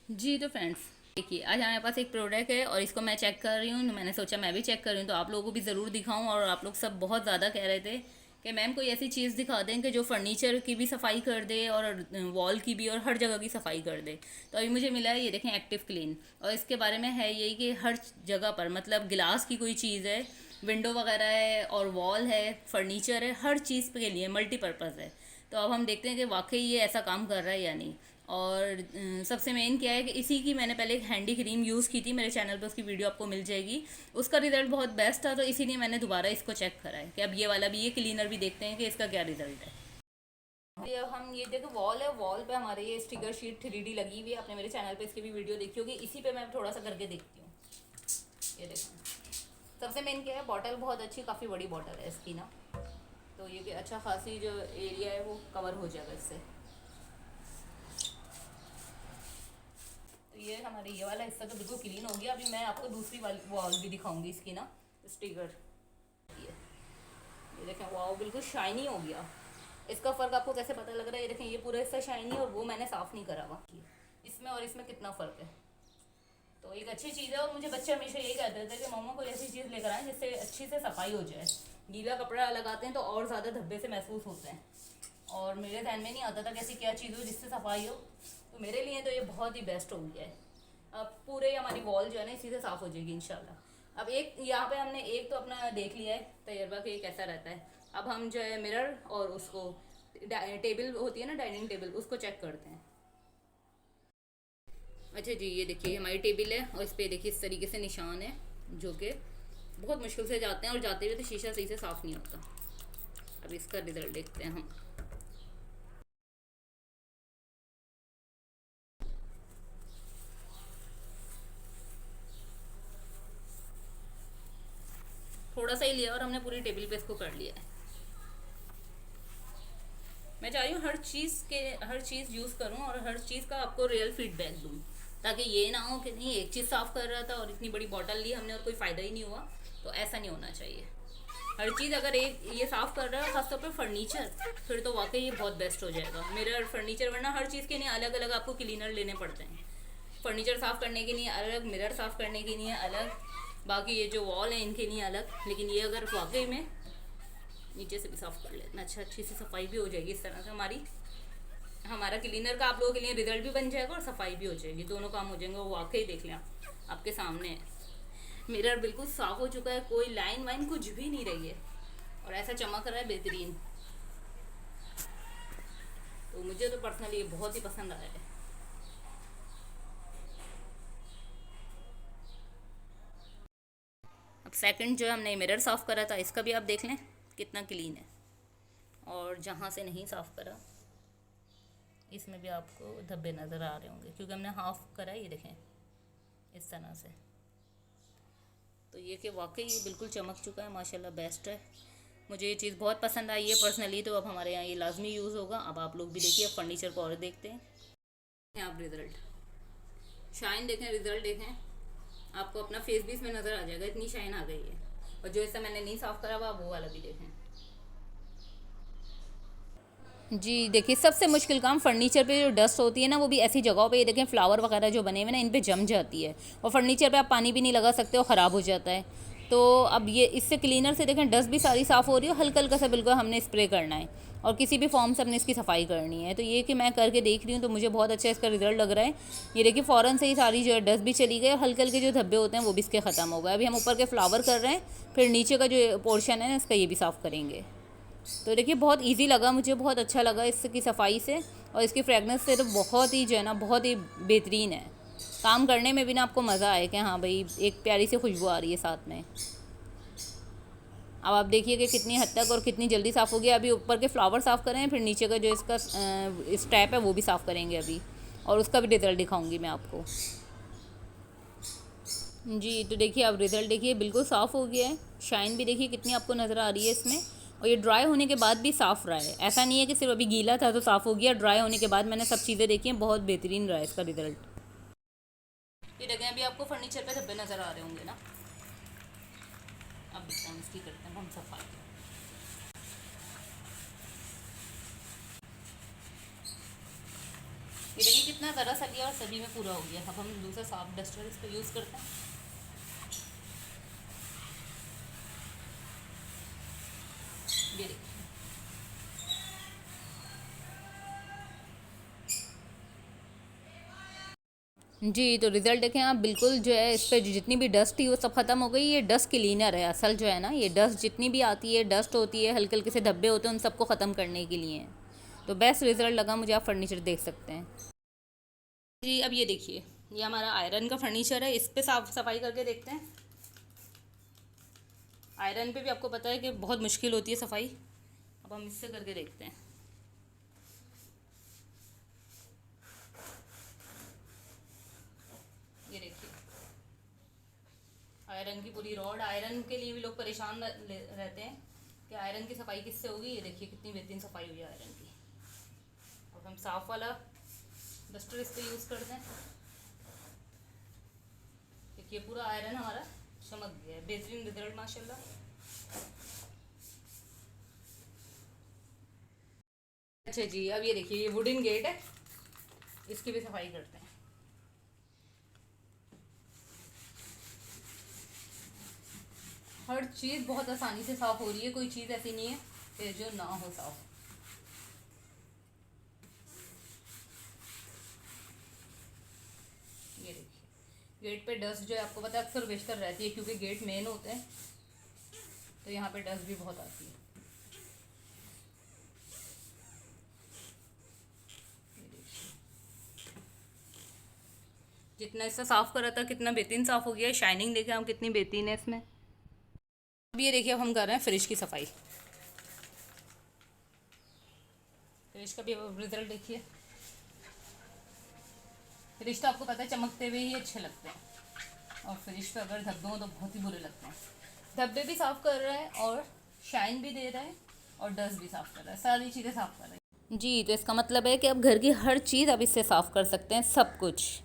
जी तो फ्रेंड्स, देखिए आज हमारे पास एक प्रोडक्ट है और इसको मैं चेक कर रही हूँ। तो मैंने सोचा मैं भी चेक कर रही हूँ तो आप लोगों को भी ज़रूर दिखाऊं। और आप लोग सब बहुत ज़्यादा कह रहे थे कि मैम कोई ऐसी चीज़ दिखा दें कि जो फर्नीचर की भी सफाई कर दे और वॉल की भी और हर जगह की सफाई कर दे। तो अभी मुझे मिला है, ये देखें, एक्टिव क्लीन। और इसके बारे में है यही कि हर जगह पर, मतलब गिलास की कोई चीज़ है, विंडो वगैरह है और वॉल है, फर्नीचर है, हर चीज़ के लिए मल्टीपर्पज़ है। तो अब हम देखते हैं कि वाकई ये ऐसा काम कर रहा है या नहीं। और सबसे मेन क्या है कि इसी की मैंने पहले एक हैंडी क्रीम यूज़ की थी, मेरे चैनल पे उसकी वीडियो आपको मिल जाएगी। उसका रिज़ल्ट बहुत बेस्ट था, तो इसीलिए मैंने दोबारा इसको चेक करा है कि अब ये वाला भी, ये क्लीनर भी देखते हैं कि इसका क्या रिज़ल्ट है। ये हम ये देखो वॉल है, वॉल पे हमारे ये स्टिकर शीट 3D लगी हुई है। आपने मेरे चैनल पे इसकी भी वीडियो देखी होगी। इसी पे मैं थोड़ा सा करके देखती हूँ। ये देखो, सबसे मेन क्या है, बॉटल बहुत अच्छी, काफ़ी बड़ी बॉटल है इसकी ना। तो ये कि अच्छा खासी जो एरिया है वो कवर हो जाएगा इससे। तो ये हमारे ये वाला हिस्सा तो बिल्कुल क्लीन हो गया। अभी मैं आपको दूसरी वाली वॉल भी दिखाऊंगी इसकी ना, स्टिकर। ये देखें, वाव, बिल्कुल शाइनी हो गया। इसका फ़र्क आपको कैसे पता लग रहा है? ये देखें, ये पूरा हिस्सा शाइनी और वो मैंने साफ़ नहीं करा हुआ। इसमें और इसमें कितना फ़र्क है। तो एक अच्छी चीज़ है। और मुझे बच्चे हमेशा यही कहते थे कि मम्मा कोई ऐसी चीज़ लेकर आए जिससे अच्छी से सफाई हो जाए। गीला कपड़ा लगाते हैं तो और ज़्यादा धब्बे से महसूस होते हैं, और मेरे ध्यान में नहीं आता था कि ऐसी क्या चीज़ हो जिससे सफाई हो। तो मेरे लिए तो ये बहुत ही बेस्ट हो गया है। अब पूरे हमारी वॉल जो है ना इसी से साफ़ हो जाएगी इंशाल्लाह। अब एक यहाँ पे हमने एक तो अपना देख लिया है तजर्बा कि कैसा रहता है। अब हम जो है मिरर और उसको, टेबल होती है ना, डाइनिंग टेबल, उसको चेक करते हैं। अच्छा जी, ये देखिए हमारी टेबल है और इस पर देखिए इस तरीके से निशान है, जो कि बहुत मुश्किल से जाते हैं और जाते हुए तो शीशा सही से साफ़ नहीं होता। अब इसका रिजल्ट देखते हैं हम। थोड़ा सा ही लिया और हमने पूरी टेबल पे इसको कर लिया है। मैं चाह रही हूँ हर चीज़ यूज़ करूँ और हर चीज़ का आपको रियल फीडबैक दूँ, ताकि ये ना हो कि नहीं एक चीज़ साफ़ कर रहा था और इतनी बड़ी बॉटल ली हमने और कोई फ़ायदा ही नहीं हुआ। तो ऐसा नहीं होना चाहिए। हर चीज़ अगर एक ये साफ़ कर रहा है, खासतौर पर फर्नीचर, फिर तो वाकई ये बहुत बेस्ट हो जाएगा। मिरर, फर्नीचर, वरना हर चीज़ के लिए अलग अलग आपको क्लीनर लेने पड़ते हैं। फर्नीचर साफ़ करने के लिए अलग, मिरर साफ़ करने के लिए अलग, बाकी ये जो वॉल है इनके लिए अलग। लेकिन ये अगर वाकई में नीचे से भी साफ़ कर लेना, अच्छा, अच्छी सी सफाई भी हो जाएगी इस तरह से हमारी, हमारा क्लीनर का आप लोगों के लिए रिजल्ट भी बन जाएगा और सफाई भी हो जाएगी, दोनों काम हो जाएंगे। वो वाकई देख लें आपके सामने है। मिरर बिल्कुल साफ़ हो चुका है, कोई लाइन वाइन कुछ भी नहीं रही है और ऐसा चमक रहा है बेहतरीन। तो मुझे तो पर्सनली ये बहुत ही पसंद आया है। अब सेकंड जो हमने मिरर साफ़ करा था, इसका भी आप देख लें कितना क्लीन है। और जहाँ से नहीं साफ़ करा इसमें भी आपको धब्बे नज़र आ रहे होंगे, क्योंकि हमने हाफ़ करा है। ये देखें इस तरह से। तो ये कि वाकई ये बिल्कुल चमक चुका है, माशाल्लाह बेस्ट है। मुझे ये चीज़ बहुत पसंद आई है पर्सनली। तो अब हमारे यहाँ ये लाजमी यूज़ होगा। अब आप लोग भी देखिए, अब फर्नीचर को और देखते हैं। आप रिज़ल्ट, शाइन देखें, रिज़ल्ट देखें। आपको अपना फेस भी इसमें नज़र आ जाएगा, इतनी शाइन आ गई है। और जो ऐसा मैंने नहीं साफ़ करा हुआ वो वाला भी देखें। जी देखिए, सबसे मुश्किल काम फर्नीचर पे जो डस्ट होती है ना, वो भी ऐसी जगहों पे, ये देखें फ्लावर वगैरह जो बने हुए ना, इन पे जम जाती है। और फर्नीचर पे आप पानी भी नहीं लगा सकते और ख़राब हो जाता है। तो अब ये इससे क्लीनर से देखें डस्ट भी सारी साफ़ हो रही है। हल्का हल्का सा बिल्कुल हमने स्प्रे करना है और किसी भी फॉर्म से हमने इसकी सफाई करनी है। तो ये कि मैं करके देख रही हूँ तो मुझे बहुत अच्छा इसका रिजल्ट लग रहा है। ये देखिए फ़ौरन से ही सारी जो डस्ट भी चली गई और हल्के हल्के जो धब्बे होते हैं वो भी इसके ख़त्म हो गए। अभी हम ऊपर के फ्लावर कर रहे हैं, फिर नीचे का जो पोर्शन है ना इसका, ये भी साफ़ करेंगे। तो देखिए बहुत इजी लगा, मुझे बहुत अच्छा लगा इसकी सफाई से। और इसकी फ्रेगनेंस से तो बहुत ही जो है ना, बहुत ही बेहतरीन है। काम करने में भी ना आपको मज़ा आए कि हाँ भाई एक प्यारी सी खुशबू आ रही है साथ में। अब आप देखिए कि कितनी हद तक और कितनी जल्दी साफ़ हो गया। अभी ऊपर के फ्लावर साफ़ करें, फिर नीचे का जो इसका स्टैप है वो भी साफ़ करेंगे अभी, और उसका भी रिज़ल्ट दिखाऊंगी मैं आपको। जी तो देखिए, अब रिज़ल्ट देखिए बिल्कुल साफ़ हो गया है। शाइन भी देखिए कितनी आपको नज़र आ रही है इसमें। और ये ड्राई होने के बाद भी साफ़ रहा है, ऐसा नहीं है कि सिर्फ अभी गीला था तो साफ़ हो गया। ड्राई होने के बाद मैंने सब चीज़ें देखी हैं, बहुत बेहतरीन रहा है इसका रिज़ल्ट। ये जगह अभी आपको फर्नीचर पे धब्बे नज़र आ रहे होंगे ना। अब देखते हैं इसकी, करते हैं हम सफाई। ये देखिए कितना ज़रा सा लिया और सभी में पूरा हो गया। अब हम दूसरा साफ डस्टर इस पर यूज़ करते हैं। ये देखिए जी, तो रिज़ल्ट देखें आप, बिल्कुल जो है इस पे जितनी भी डस्ट थी वो सब ख़त्म हो गई। ये डस्ट क्लीनर है असल जो है ना, ये डस्ट जितनी भी आती है, डस्ट होती है, हल्के हल्के से धब्बे होते हैं, उन सबको ख़त्म करने के लिए है। तो बेस्ट रिज़ल्ट लगा मुझे, आप फर्नीचर देख सकते हैं जी। अब ये देखिए, ये हमारा आयरन का फर्नीचर है, इस पे साफ सफाई करके देखते हैं। आयरन पे भी आपको पता है कि बहुत मुश्किल होती है सफाई। अब हम इससे करके देखते हैं। ये देखिए आयरन की पूरी रॉड, आयरन के लिए भी लोग परेशान रहते हैं कि आयरन की सफाई किससे होगी। ये देखिए कितनी बेहतरीन सफाई हुई है आयरन की। अब हम साफ वाला डस्टर इस पर यूज़ करते हैं। देखिए पूरा आयरन हमारा चमक गया है, बेहतरीन रिजल्ट माशाल्लाह। अच्छा जी, अब ये देखिए ये वुडन गेट है, इसकी भी सफाई करते हैं। हर चीज़ बहुत आसानी से साफ़ हो रही है, कोई चीज़ ऐसी नहीं है कि जो ना हो साफ़। ये देखिए गेट पे डस्ट जो है आपको पता है अक्सर बेशतर रहती है, क्योंकि गेट मेन होते हैं, तो यहाँ पे डस्ट भी बहुत आती है। जितना इससे साफ़ करा था कितना बेहतरीन साफ़ हो गया है। शाइनिंग देखें हम कितनी बेहतरीन है इसमें। अब ये देखिए, अब हम कर रहे हैं फ्रिज की सफाई। फ्रिज का भी अब रिजल्ट देखिए। फ्रिज तो आपको पता है चमकते हुए ही अच्छे लगते हैं, और फ्रिज पे अगर धब्बे हों तो बहुत ही बुरे लगते हैं। धब्बे भी साफ़ कर रहा है और शाइन भी दे रहा है और डस्ट भी साफ़ कर रहा है, सारी चीज़ें साफ़ कर रहा है जी। तो इसका मतलब है कि अब घर की हर चीज़ आप इससे साफ़ कर सकते हैं, सब कुछ।